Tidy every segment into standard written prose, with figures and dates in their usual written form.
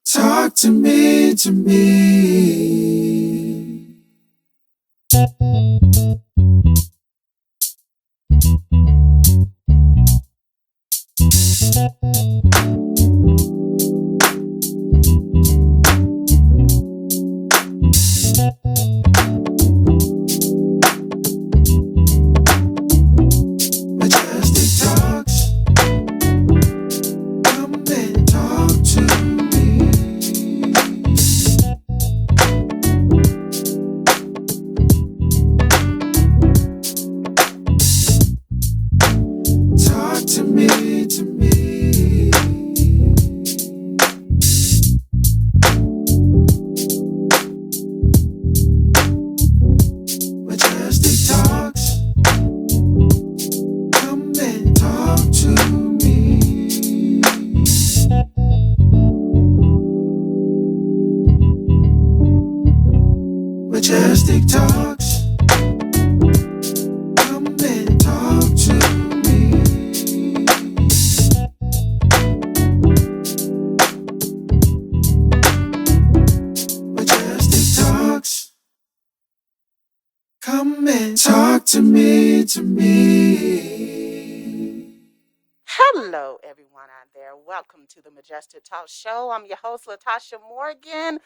Talk to me, to me. Majestic talks. Come and talk to me. Talk to me, to me. Majestic talks. Come and talk to me. Majestic talks. Come and talk to me. Majestic talks. Come and talk to me, to me. Hello, everyone out there. Welcome to the Majestic Talk Show. I'm your host, Latasha Morgan,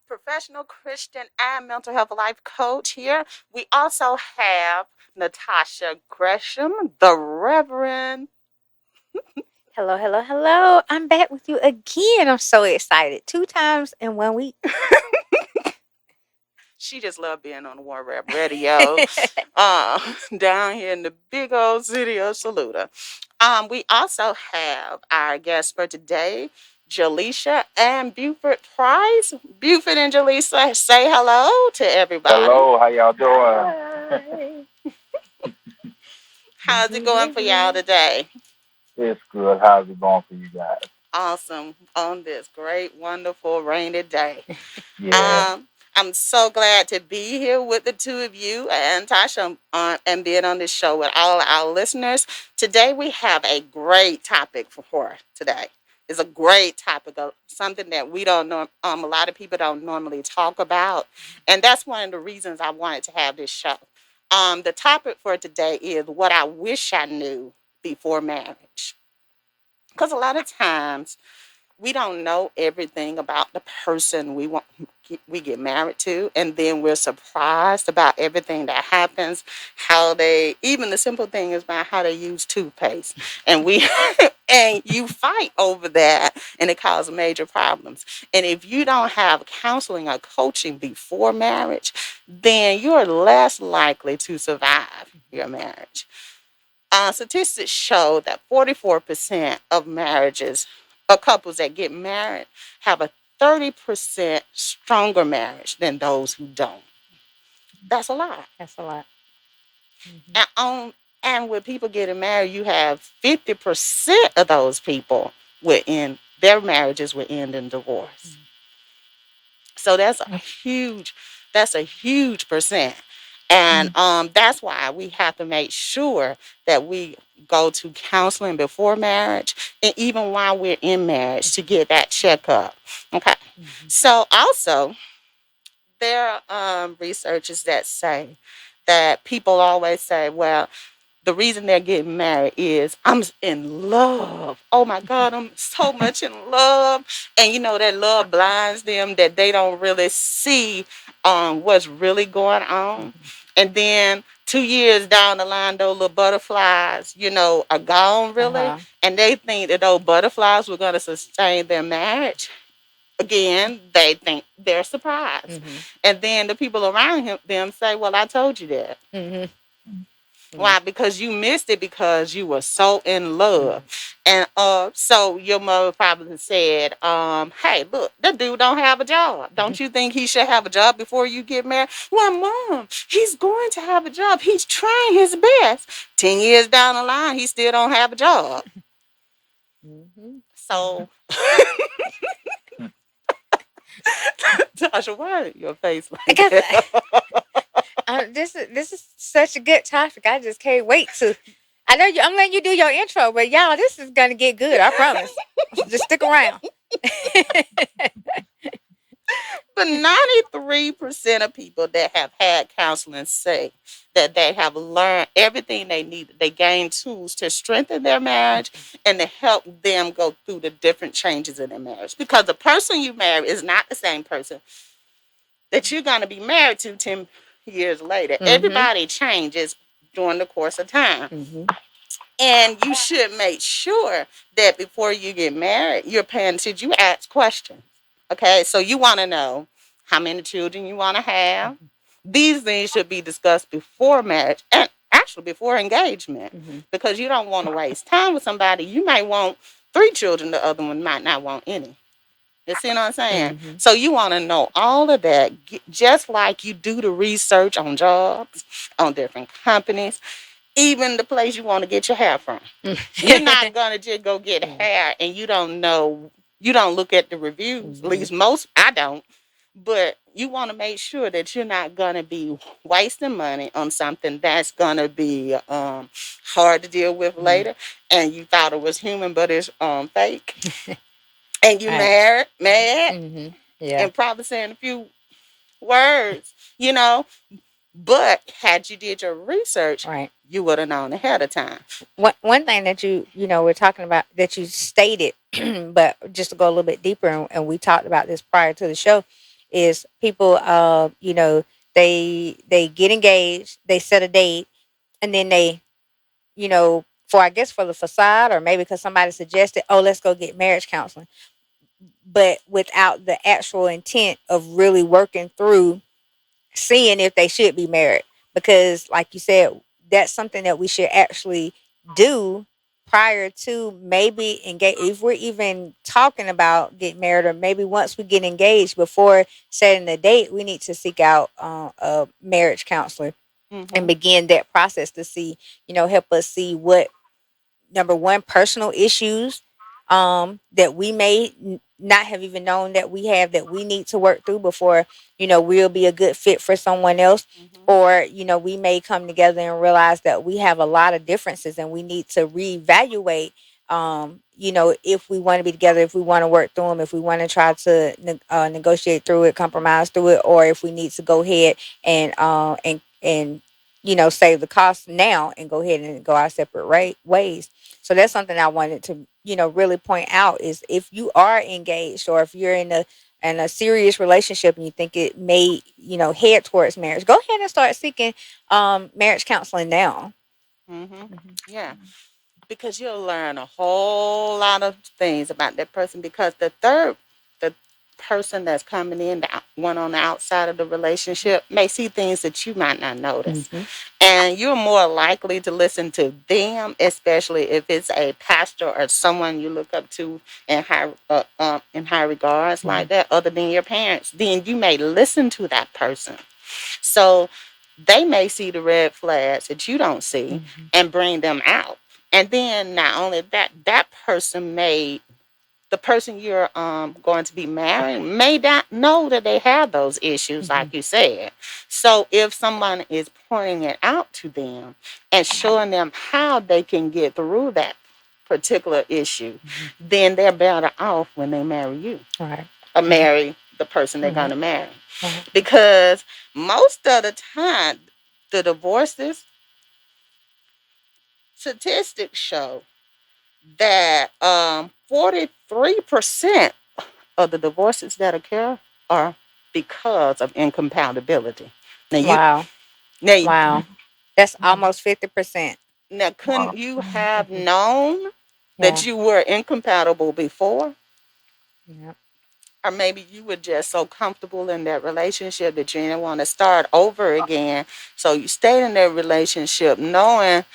professional Christian and mental health life coach here. We also have Natasha Gresham, the Reverend. Hello, hello, hello. I'm back with you again. I'm so excited. 2 times in 1 week. She just loved being on the War Rap Radio down here in the big old city of Saluda. We also have our guest for today, Jalesa and Beaufort Price. Beaufort and Jalesa, say hello to everybody. Hello, how y'all doing? Hi. How's it going for y'all today? It's good. How's it going for you guys? Awesome on this great, wonderful, rainy day. Yeah. I'm so glad to be here with the two of you and Tasha and being on this show with all our listeners. Today we have a great topic for today. It's a great topic of something that we don't know. A lot of people don't normally talk about, and that's one of the reasons I wanted to have this show. The topic for today is what I wish I knew before marriage, because a lot of times we don't know everything about the person we get married to, and then we're surprised about everything that happens, how they, even the simple thing is about how they use toothpaste, and we and you fight over that, and it causes major problems. And if you don't have counseling or coaching before marriage, then you're less likely to survive your marriage. Statistics show that 44% of marriages or couples that get married have a 30% stronger marriage than those who don't. That's a lot. That's a lot. And when people getting married, you have 50% of those people their marriages will end in divorce. So that's a huge percent. And that's why we have to make sure that we go to counseling before marriage and even while we're in marriage to get that checkup. Okay. So also, there are researchers that say that people always say, well, the reason they're getting married is I'm in love. Oh my God, I'm so much in love. And you know that love blinds them, that they don't really see what's really going on. And then 2 years down the line, those little butterflies, are gone really. And they think that those butterflies were going to sustain their marriage. Again, they think they're surprised. And then the people around them say, well, I told you that. Why? Because you missed it because you were so in love. And so your mother probably said, hey, look, that dude don't have a job. Don't you think he should have a job before you get married? Well, Mom, he's going to have a job. He's trying his best. 10 years down the line, he still don't have a job. So, Tasha, why your face like that? This is such a good topic. I just can't wait to. I know I'm letting you do your intro, but y'all, this is gonna get good. I promise. Just stick around. But 93% of people that have had counseling say that they have learned everything they need. They gain tools to strengthen their marriage and to help them go through the different changes in their marriage. Because the person you marry is not the same person that you're going to be married to 10 years later. Everybody changes during the course of time. And you should make sure that before you get married, you're paying attention. You ask questions. Okay, so you want to know how many children you want to have. These things should be discussed before marriage and actually before engagement, because you don't want to waste time with somebody. You might want 3 children, the other one might not want any. You see what I'm saying? So you want to know all of that, just like you do the research on jobs, on different companies, even the place you want to get your hair from. You're not gonna just go get hair and you don't know. You don't look at the reviews. At least most, I don't. But you want to make sure that you're not gonna be wasting money on something that's gonna be hard to deal with later, and you thought it was human, but it's fake. And you mad, and probably saying a few words, But had you did your research, you would have known ahead of time. One thing that we're talking about that you stated, but just to go a little bit deeper, and we talked about this prior to the show, is people, they get engaged, they set a date, and then they, for the facade, or maybe because somebody suggested, oh, let's go get marriage counseling, but without the actual intent of really working through seeing if they should be married. Because like you said, that's something that we should actually do prior to maybe engage, if we're even talking about getting married, or maybe once we get engaged, before setting the date, we need to seek out a marriage counselor and begin that process to see, help us see what, number one, personal issues that we may not have even known that we have, that we need to work through before, we'll be a good fit for someone else. Or, we may come together and realize that we have a lot of differences and we need to reevaluate, if we want to be together, if we want to work through them, if we want to try to negotiate through it, compromise through it, or if we need to go ahead and save the cost now and go ahead and go our separate ways. So that's something I wanted to, really point out, is if you are engaged, or if you're in a serious relationship and you think it may, head towards marriage, go ahead and start seeking marriage counseling now. Yeah, because you'll learn a whole lot of things about that person, because the person that's coming in, the one on the outside of the relationship, may see things that you might not notice. And you're more likely to listen to them, especially if it's a pastor or someone you look up to in high regards like that, other than your parents. Then you may listen to that person. So they may see the red flags that you don't see and bring them out. And then not only that, the person you're going to be marrying may not know that they have those issues, like you said. So if someone is pointing it out to them and showing them how they can get through that particular issue, then they're better off when they marry you, or marry the person they're going to marry. Because most of the time, the divorces statistics show that 43% of the divorces that occur are because of incompatibility. Now That's almost 50%. Now, couldn't you have known that you were incompatible before? Or maybe you were just so comfortable in that relationship that you didn't want to start over again. So you stayed in that relationship knowing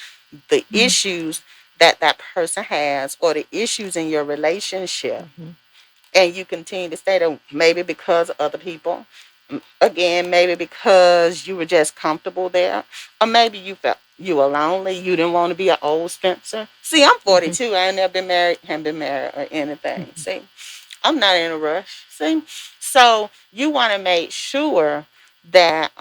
the issues that that person has, or the issues in your relationship. And you continue to stay there, maybe because of other people. Again, maybe because you were just comfortable there. Or maybe you felt you were lonely. You didn't want to be an old Spencer. See, I'm 42. I ain't never been married, haven't been married or anything. See, I'm not in a rush. See, so you want to make sure that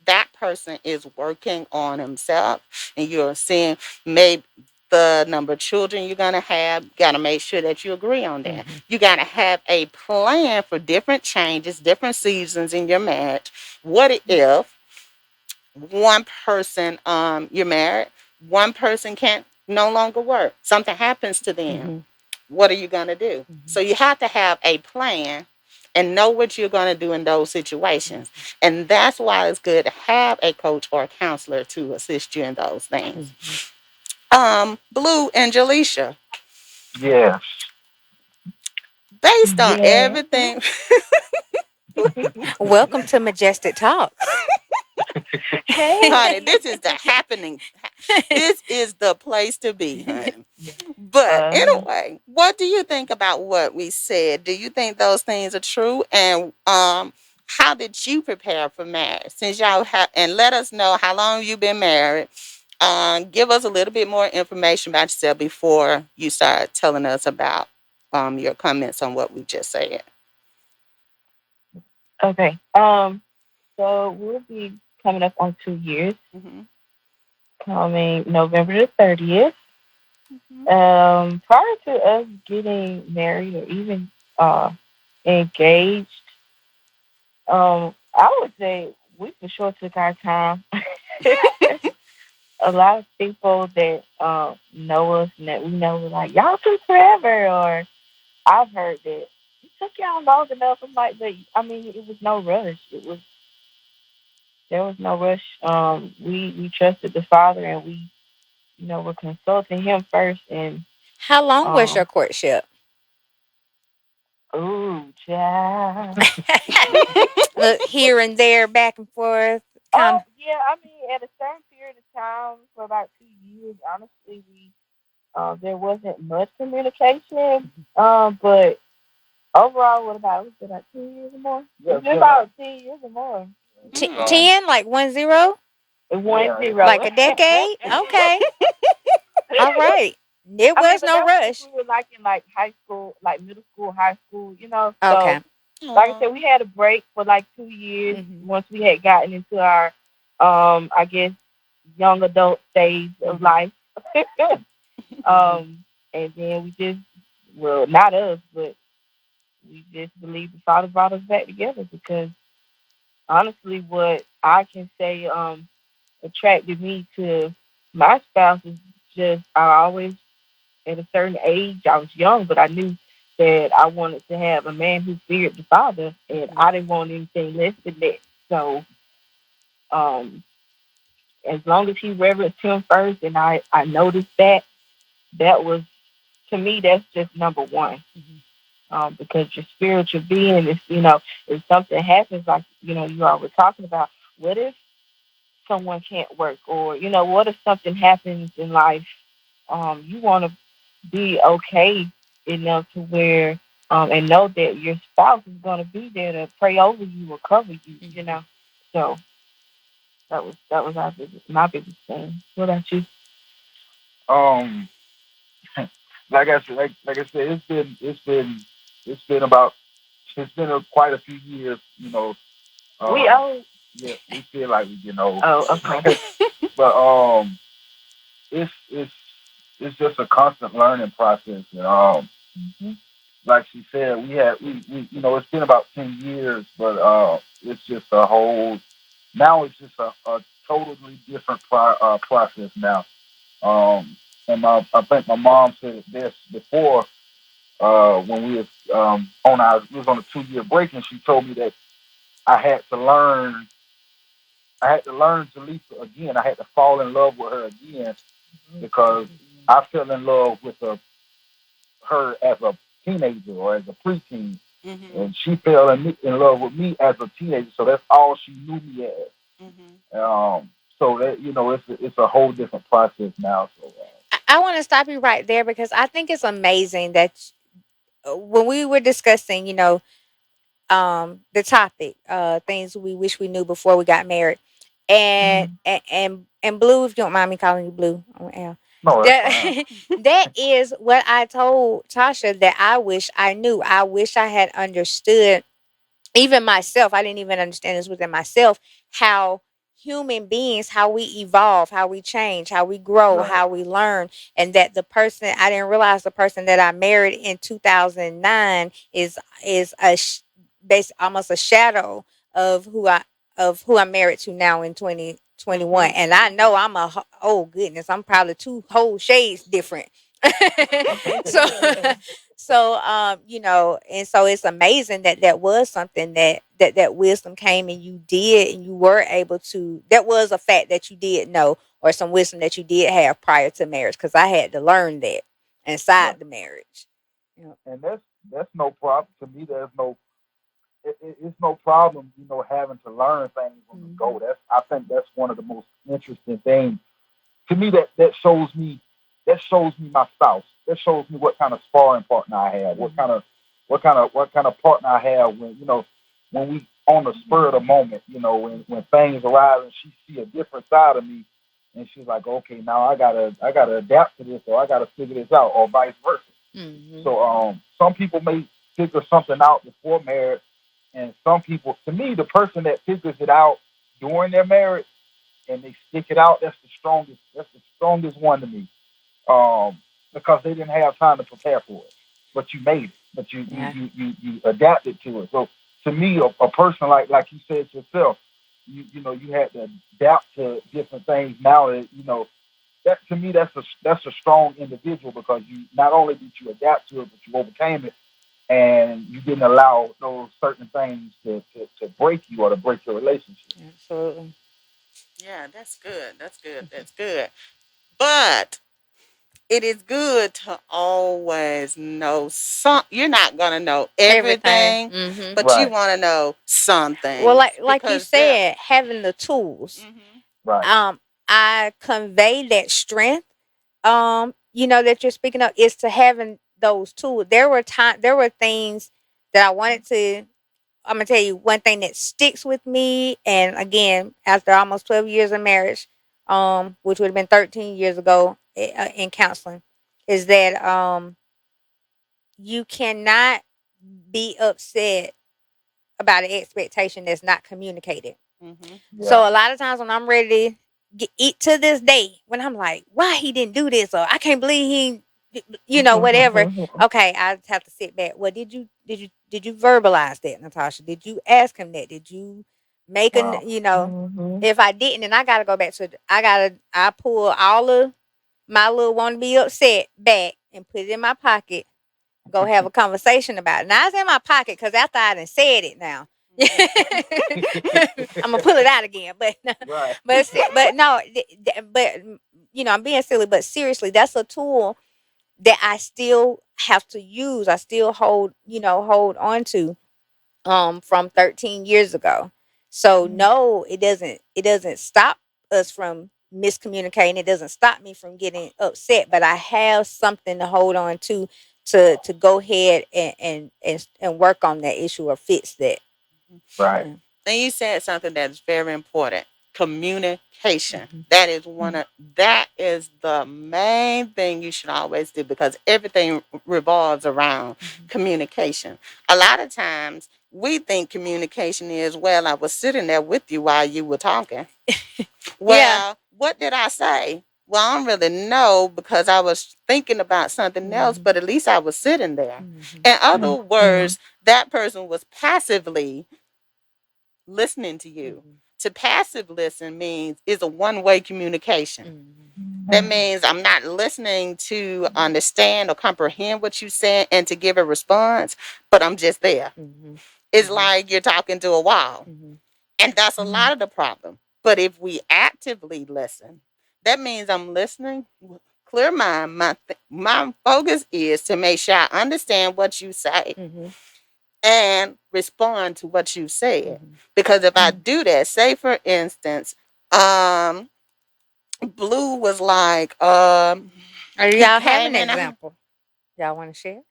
that person is working on himself, and you're seeing maybe the number of children you're going to have. You got to make sure that you agree on that. You got to have a plan for different changes, different seasons in your marriage. What if one person, you're married, one person can't no longer work? Something happens to them. What are you going to do? So you have to have a plan and know what you're going to do in those situations. And that's why it's good to have a coach or a counselor to assist you in those things. Blue and Jalesha, Yes. based on Yeah. everything, Welcome to Majestic Talks. honey, this is the happening. This is the place to be, honey. But anyway, what do you think about what we said? Do you think those things are true? And how did you prepare for marriage? Since y'all have, and let us know how long you've been married. Give us a little bit more information about yourself before you start telling us about your comments on what we just said. Okay. So we'll be coming up on 2 years, Mm-hmm. coming November the 30th. Prior to us getting married or even engaged, I would say we for sure took our time. A lot of people that know us and that we know were like, y'all took forever, or I've heard that it took y'all long enough. I'm like, but I mean, it was no rush. There was no rush. We trusted the Father, and we, were consulting Him first. And How long was your courtship? ooh, child. Look, here and there, back and forth, kind Oh of. yeah, I mean, at a certain period of time, for about 2 years, honestly, we there wasn't much communication. But overall, was it about 2 years or more? Yeah, It's been about 10 years or more. Mm. 10, like 10, 1-0. like a decade. Okay, all right. There I mean, was but no that was rush. we were like in like high school, like middle school, high school, So Okay. like I said, we had a break for like 2 years once we had gotten into our I guess young adult stage of life. And then we just, well, not us, but we just believe the Father brought us back together because honestly, what I can say attracted me to my spouse is just I always, at a certain age, I was young, but I knew that I wanted to have a man who feared the Father, and I didn't want anything less than that. So, um, as long as he reverenced him first, and I noticed that was, to me, that's just number one. Because your spiritual being is, if something happens, like, you all were talking about, what if someone can't work? Or, what if something happens in life? You want to be okay enough to where, and know that your spouse is going to be there to pray over you or cover you. So that was my biggest thing. What about you? Um, like I said, it's been about quite a few years. We old. Yeah, we feel like we getting old. Oh, okay. But it's it's just a constant learning process. And like she said, it's been about 10 years, but it's just a whole. Now it's just a totally different process now. Um, and I think my mom said it best before when we was on a 2 year break, and she told me that I had to learn. I had to learn Jalesa again. I had to fall in love with her again because I fell in love with her as a teenager or as a preteen, and she fell in love with me as a teenager. So that's all she knew me as. So that it's a whole different process now. So I want to stop you right there because I think it's amazing that when we were discussing, the topic, things we wish we knew before we got married, and Blue, if you don't mind me calling you Blue on L, no, that's fine. that that is what I told Tasha that I wish I knew. I wish I had understood, even myself. I didn't even understand this within myself how human beings, how we evolve, how we change, how we grow, Right. how we learn, and that the person, I didn't realize the person that I married in 2009 is almost a shadow of who I'm married to now in 2021. And I know oh goodness, I'm probably two whole shades different. so and so it's amazing that that was something that wisdom came and you did, and you were able to, that was a fact that you did know, or some wisdom that you did have prior to marriage, because I had to learn that inside Right. the marriage. And that's no problem to me. There's no it's no problem, having to learn things on the go. I think that's one of the most interesting things to me. That shows me my spouse. That shows me what kind of sparring partner I have. What kind of partner I have when we on the spur of the moment. When things arise and she see a different side of me, and she's like, okay, now I gotta adapt to this, or I gotta figure this out, or vice versa. So some people may figure something out before marriage, and some people, to me, the person that figures it out during their marriage and they stick it out, that's the strongest. That's the strongest one to me, because they didn't have time to prepare for it, but you made it, but you adapted to it. So to me, a person like you said yourself, you had to adapt to different things. Now that to me, that's a strong individual, because you not only did you adapt to it, but you overcame it, and you didn't allow those certain things to break you or to break your relationship. Absolutely. Yeah, that's good. That's good. That's good. But it is good to always know some. You're not gonna know everything, but you Right, want to know something. Well, like you Because there. said, having the tools. Mhm. right, I convey that strength, that you're speaking of, is to having those tools. There were things that I wanted to. I'm gonna tell you one thing that sticks with me, and again, after almost 12 years of marriage, which would have been 13 years ago in counseling, is that you cannot be upset about an expectation that's not communicated. Mhm. So yeah, a lot of times when I'm ready to eat to this day, when I'm like, why he didn't do this, or I can't believe whatever. Okay, I just have to sit back. Well, did you verbalize that, Natasha? Did you ask him that? Did you make wow, if I didn't, then I gotta go back to I pull all of my little want to be upset back and put it in my pocket, go have a conversation about it. Now it's in my pocket because after I done said it now. I'm gonna pull it out again, but right, but no, but I'm being silly, but seriously, that's a tool that I still have to use. I still hold on to from 13 years ago. So no, it doesn't stop us from miscommunicating. It doesn't stop me from getting upset, but I have something to hold on to go ahead and work on that issue or fix that. right, And you said something that's very important. Communication. Mhm. That is the main thing you should always do, because everything revolves around communication. A lot of times we think communication is, well, I was sitting there with you while you were talking. Well, what did I say? Well, I don't really know, because I was thinking about something else, but at least I was sitting there. In other words, that person was passively listening to you. To passive listen means is a one-way communication. That means I'm not listening to understand or comprehend what you said and to give a response, but I'm just there. It's like you're talking to a wall. And that's a lot of the problem. But if we actively listen, that means I'm listening. Clear mind. My focus is to make sure I understand what you say and respond to what you said. Because if I do that, say for instance, Blue was like, Are he y'all have an came in. example? Y'all want to share?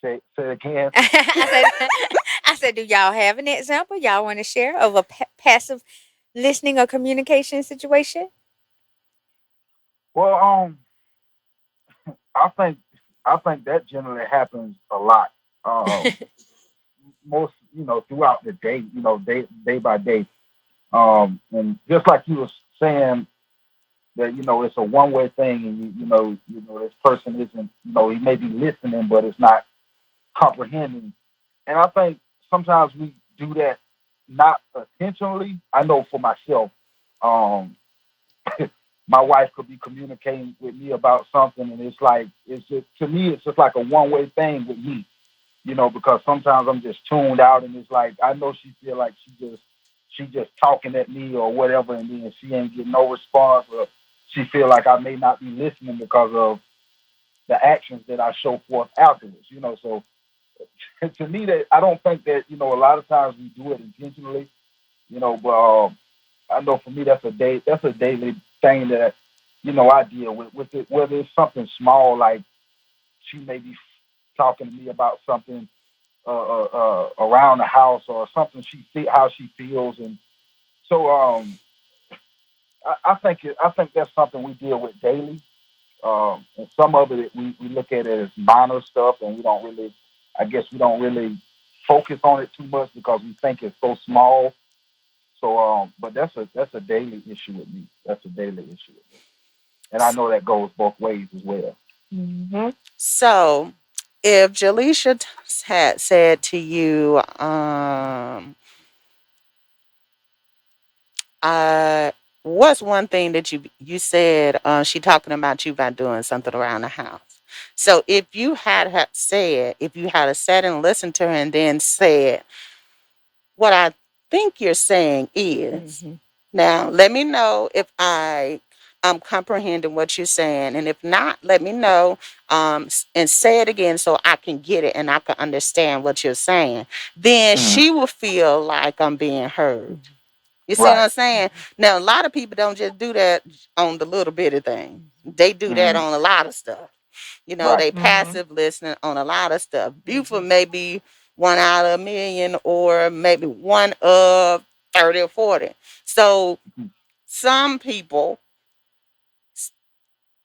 say it again. I said, do y'all have an example y'all want to share of a passive listening or communication situation? Well, I think I think that generally happens a lot. Um, Most throughout the day, day by day. And just like you were saying that, it's a one way thing, and this person isn't, he may be listening, but it's not comprehending. And I think sometimes we do that not intentionally. I know for myself, um, my wife could be communicating with me about something, and it's just to me, it's just like a one way thing with me, because sometimes I'm just tuned out, and it's like I know she feel like she just talking at me or whatever, and then she ain't getting no response, or she feel like I may not be listening because of the actions that I show forth afterwards. So to me, that I don't think that a lot of times we do it intentionally, but I know for me that's a daily thing that I deal with it, whether it's something small like she may be talking to me about something around the house, or something how she feels. And so I think that's something we deal with daily. And some of it we look at it as minor stuff, and we don't really focus on it too much because we think it's so small. So, but that's a daily issue with me. That's a daily issue with me, and I know that goes both ways as well. Mm-hmm. So, if Jaleisha had said to you, what's one thing that you said she talking about you about doing something around the house? So if you had sat and listened to her and then said, what I think you're saying is, now let me know if I'm comprehending what you're saying, and if not, let me know, and say it again so I can get it and I can understand what you're saying. Then Mm. she will feel like I'm being heard. You see what Right. I'm saying? Now, a lot of people don't just do that on the little bitty thing. They do that Mm. on a lot of stuff. Right. They passive listening on a lot of stuff. Beaufort may be one out of a million, or maybe one of 30 or 40. So Mhm. some people,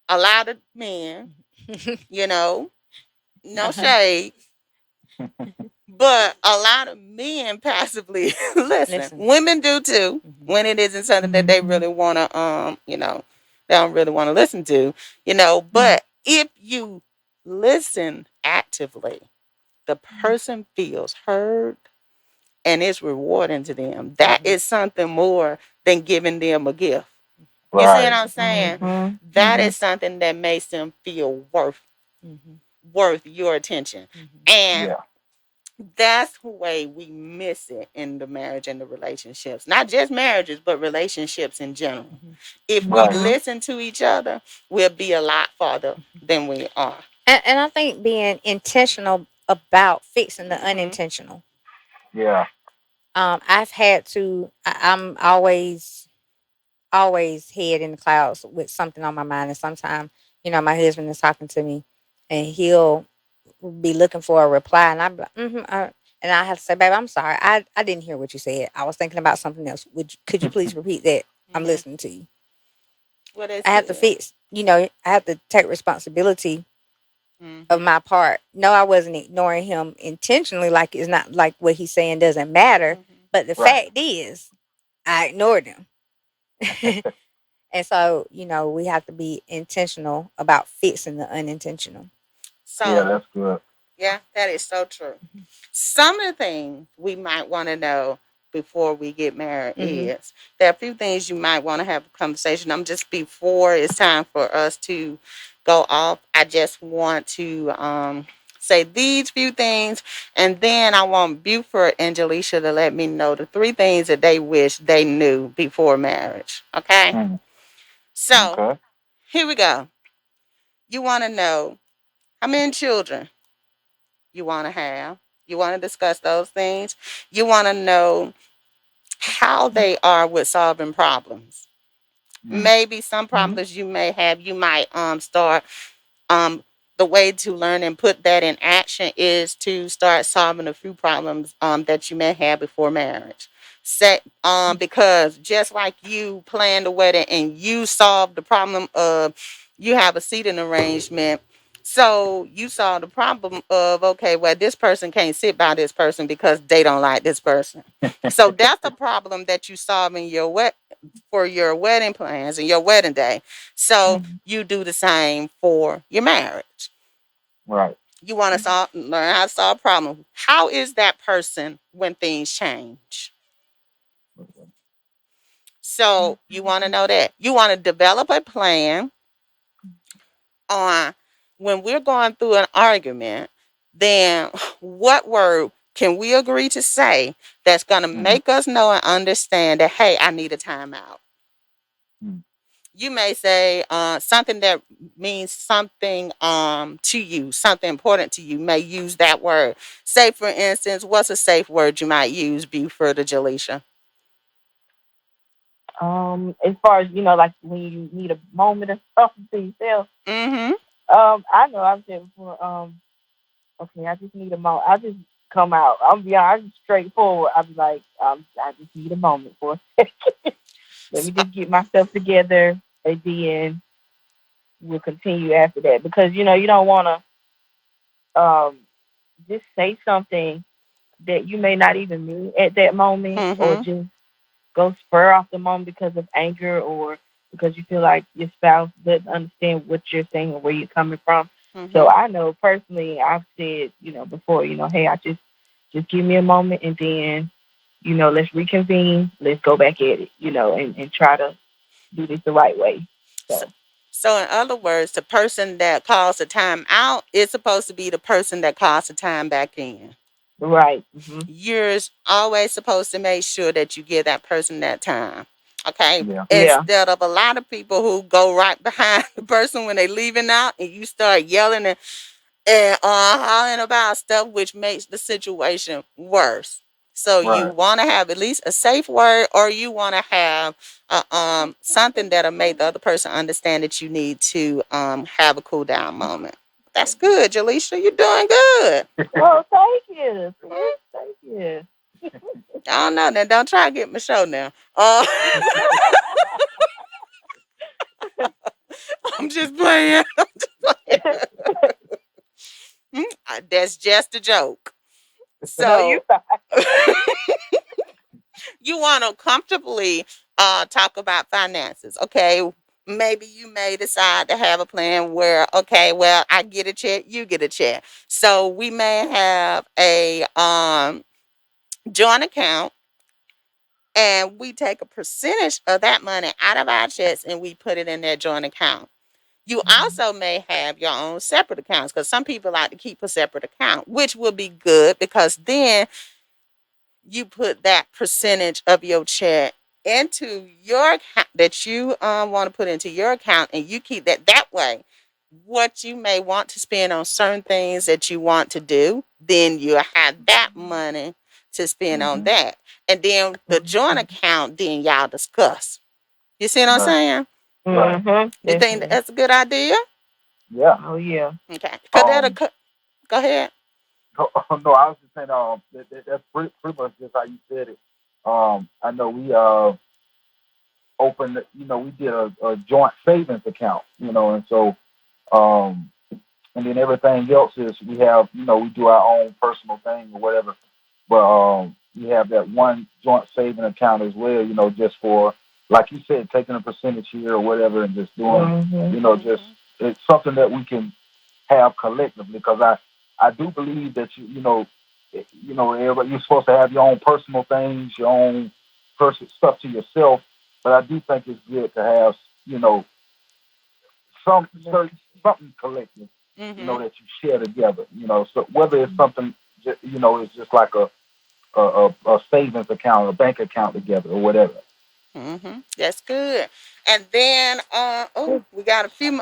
a lot of men, no shade, but a lot of men passively listen. Listen. Women do too, when it isn't something that they really want to, they don't really want to listen to, But if you listen actively, the person feels heard and it's rewarding to them. That is something more than giving them a gift. You see what Right. I'm saying? Mm-hmm. That is something that makes them feel worth your attention. And Yeah. that's the way we miss it in the marriage and the relationships. Not just marriages, but relationships in general. If we Right. Mm-hmm. listen to each other, we'll be a lot farther than we are. And I think being intentional about fixing the Mhm. unintentional. Yeah. I've had to. I'm always head in the clouds with something on my mind, and sometimes my husband is talking to me, and he'll be looking for a reply, and I'm like, and I have to say, babe, I'm sorry, I didn't hear what you said. I was thinking about something else. Could you please repeat that? I'm Mhm. listening to you. What is I have to it? fix. I have to take responsibility of Mhm. my part. No, I wasn't ignoring him intentionally. Like, it's not like what he's saying doesn't matter. Mhm. But the Right. fact is, I ignored him. And so, we have to be intentional about fixing the unintentional. Yeah, So, that's good. yeah, that is so true. Some of the things we might want to know before we get married is there are a few things you might want to have a conversation. I'm just before it's time for us to go off. I just want to say these few things, and then I want Beaufort and Jalesha to let me know the three things that they wish they knew before marriage. Okay, Mm. so Okay. here we go. You want to know how many children you want to have. You want to discuss those things. You want to know how they are with solving problems. Mm. Maybe some problems you may have, you might start um the way to learn and put that in action is to start solving a few problems that you may have before marriage. Say because just like you planned the wedding and you solved the problem of you have a seating arrangement So you saw the problem of, okay, well, this person can't sit by this person because they don't like this person. So that's the problem that you solve in your for your wedding plans and your wedding day. So Mhm. you do the same for your marriage. Right. You want to learn how to solve a problem. How is that person when things change? So you want to know that. You want to develop a plan on when we're going through an argument, then what word can we agree to say that's going to Mm. make us know and understand that, hey, I need a timeout? Mm. You may say something that means something to you, something important to you, may use that word. Say, for instance, what's a safe word you might use, Beaufort or Jalesha? As far as like when you need a moment or something to yourself, Mm-hmm. I know I've said before, okay, I just need a moment. I just come out. I'm be honest, I'm straightforward. I'll be like, I just need a moment for a second. Let me So, just get myself together, and then we'll continue after that. Because you don't want to just say something that you may not even mean at that moment, or mm-hmm. just go spur off the moment because of anger, or because you feel like your spouse doesn't understand what you're saying or where you're coming from. So Mm-hmm. I know personally, I've said, before, hey, I just give me a moment, and then, let's reconvene, let's go back at it, and try to do this the right way. So, So so in other words, the person that calls the time out is supposed to be the person that calls the time back in. right. Hmm. You're always supposed to make sure that you give that person that time. Okay. Yeah. Yeah. Instead of a lot of people who go right behind the person when they leaving out and you start yelling and hollering about stuff, which makes the situation worse. So you Right. want to have at least a safe word, or you want to have something that'll make the other person understand that you need to have a cool down moment. That's good, Jaleisha. You're doing good. Oh, thank you. Thank you. I don't know. Now, don't try to get my show now. I'm just playing. That's just a joke. No, you So you want to comfortably talk about finances, okay? Maybe you may decide to have a plan where, okay, well, I get a check, you get a check. So we may have a joint account, and we take a percentage of that money out of our checks and we put it in that joint account. You also may have your own separate accounts, because some people like to keep a separate account, which will be good because then you put that percentage of your check into your account that you want to put into your account, and you keep that way. What you may want to spend on certain things that you want to do, then you have that money to spend on Mhm. that. And then the joint account, then y'all discuss. You see what I'm Right. saying? Right. Mhm. You think that Definitely. that's a good idea? Yeah. Oh yeah. Okay. Cause that'll Um. go ahead. No, no, I was just saying. That's pretty much just how you said it. I know we opened. We did a joint savings account. And so um, and then everything else is we have. We do our own personal thing or whatever. But we have that one joint saving account as well. Just for, like you said, taking a percentage here or whatever, and just doing. Mhm. Just Mm-hmm. it's something that we can have collectively, because I do believe that everybody, you're supposed to have your own personal things, your own personal stuff to yourself, but I do think it's good to have some certain something collective, Mm-hmm. that you share together. So whether it's something, it's just like a savings account, a bank account together, or whatever. Mm-hmm. That's good. And then, we got a few.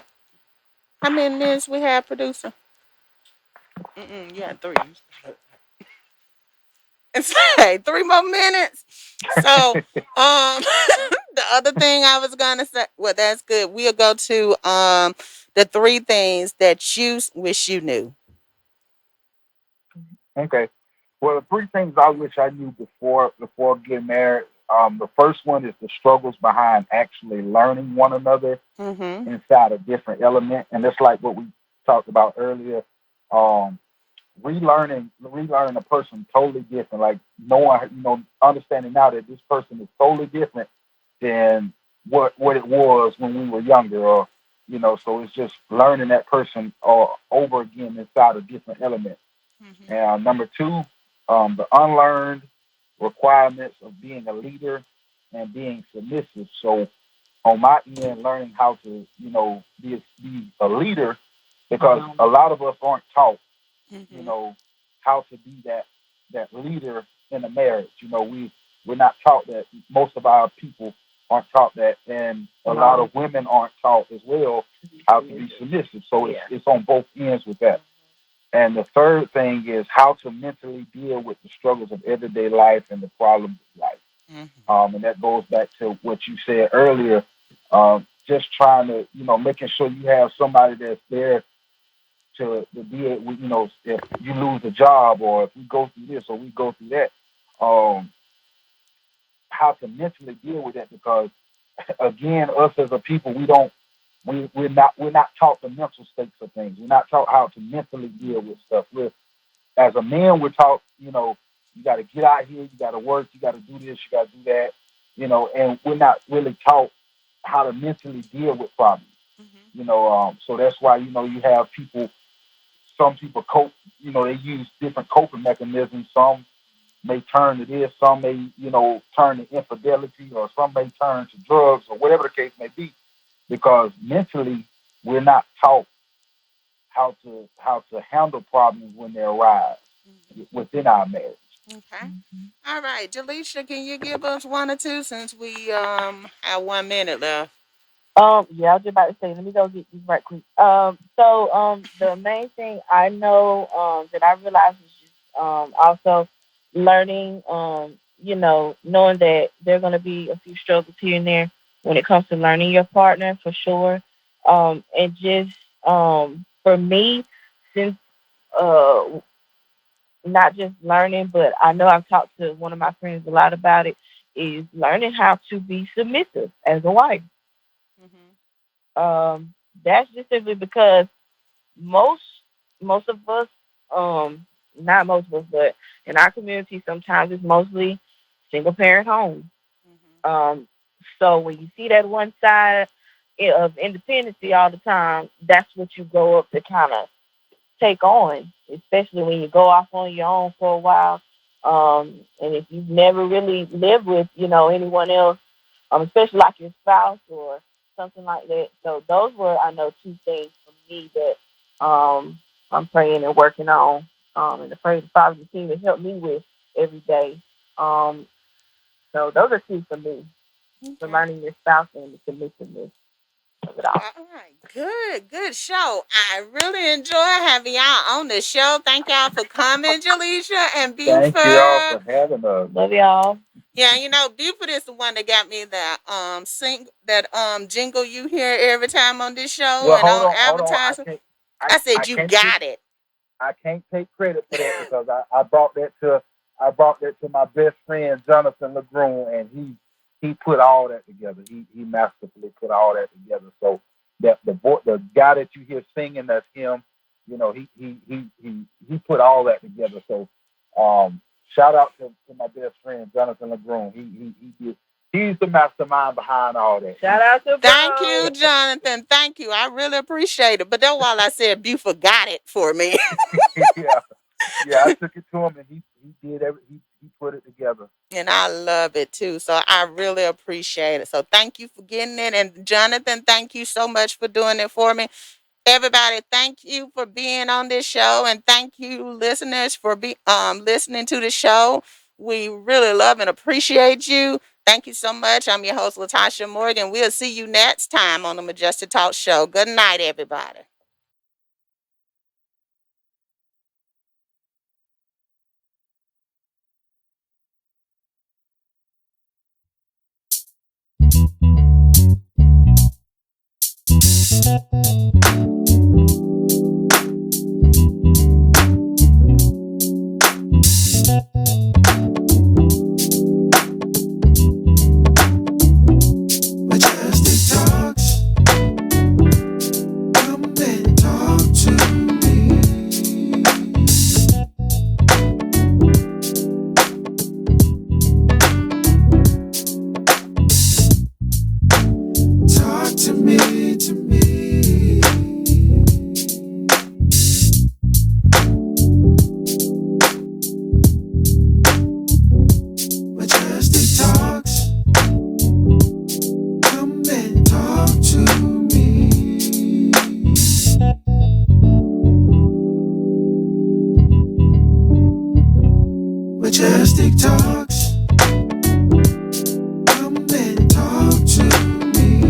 How many minutes we have, producer? You had three. And say 3 more minutes. So, the other thing I was gonna say, well, that's good. We'll go to the three things that you wish you knew. Okay. Well, the three things I wish I knew before getting married. The first one is the struggles behind actually learning one another Mm-hmm. inside a different element, and it's like what we talked about earlier. Um, relearning a person totally different. Like knowing, understanding now that this person is totally different than what it was when we were younger, or so it's just learning that person over again inside of different elements. Mm-hmm. And number two, the unlearned requirements of being a leader and being submissive. So on my end, learning how to, be a leader, because a lot of us aren't taught, Mm-hmm. how to be that leader in a marriage. We're not taught that. Most of our people aren't taught that, and a lot of women aren't taught as well how to be submissive. So it's on both ends with that. And the third thing is how to mentally deal with the struggles of everyday life and the problems of life. And that goes back to what you said earlier. Just trying to, making sure you have somebody that's there to be able, if you lose a job, or if we go through this or we go through that, how to mentally deal with that. Because again, us as a people, we're not taught the mental states of things. We're not taught how to mentally deal with stuff. As a man, we're taught, you got to get out here, you got to work, you got to do this, you got to do that, and we're not really taught how to mentally deal with problems. So that's why, you have people, some people cope, they use different coping mechanisms. Some may turn to this, some may, turn to infidelity, or some may turn to drugs, or whatever the case may be, because mentally we're not taught how to handle problems when they arise within our marriage. Okay. All right, Jalesha, can you give us one or two, since we have 1 minute left? Yeah, I was just about to say, let me go get these right quick. The main thing I know, that I realized is just, also learning, knowing that there are going to be a few struggles here and there when it comes to learning your partner, for sure. And just, for me, since, uh, not just learning, but I know I've talked to one of my friends a lot about it, is learning how to be submissive as a wife. Mm-hmm. That's just simply because most most of us, um, not most of us, but in our community, sometimes it's mostly single parent homes. Mm-hmm. Um, so when you see that one side of independency all the time, that's what you grow up to kind of take on, especially when you go off on your own for a while. And if you've never really lived with, anyone else, especially like your spouse or something like that. So those were, I know, two things for me that, I'm praying and working on, and the prayer the Father the team to help me with every day. Um, so those are two for me, for Okay. learning your spouse and the submissiveness of it all. All right. Good. Good show. I really enjoy having y'all on the show. Thank y'all for coming, Jaleisha and Thank you all for Buford. having us. Love y'all. Yeah, Buford is the one that got me that jingle you hear every time on this show Well, and on hold on. I advertising. can't, I I said you can't take, got it. I can't take credit for that, because I brought that to my best friend Jonathan LeGrune, and he put all that together. He masterfully put all that together. So that the guy that you hear singing, that's him. He put all that together. So shout out to my best friend Jonathan LeGrune. He's the mastermind behind all that. Shout out to Thank bro. you, Jonathan. Thank you. I really appreciate it. But that's why I said Buford got it for me. Yeah, yeah. I took it to him, and he did he put it together. And I love it too. So I really appreciate it. So thank you for getting it. And Jonathan, thank you so much for doing it for me. Everybody, thank you for being on this show. And thank you, listeners, for listening to the show. We really love and appreciate you. Thank you so much. I'm your host, Latasha Morgan. We'll see you next time on the Majestic Talk Show. Good night, everybody. Majestic talks. Come and talk to Majestic talks. Come and talk to me.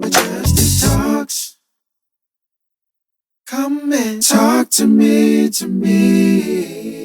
Majestic talks. Come and talk to me, to me.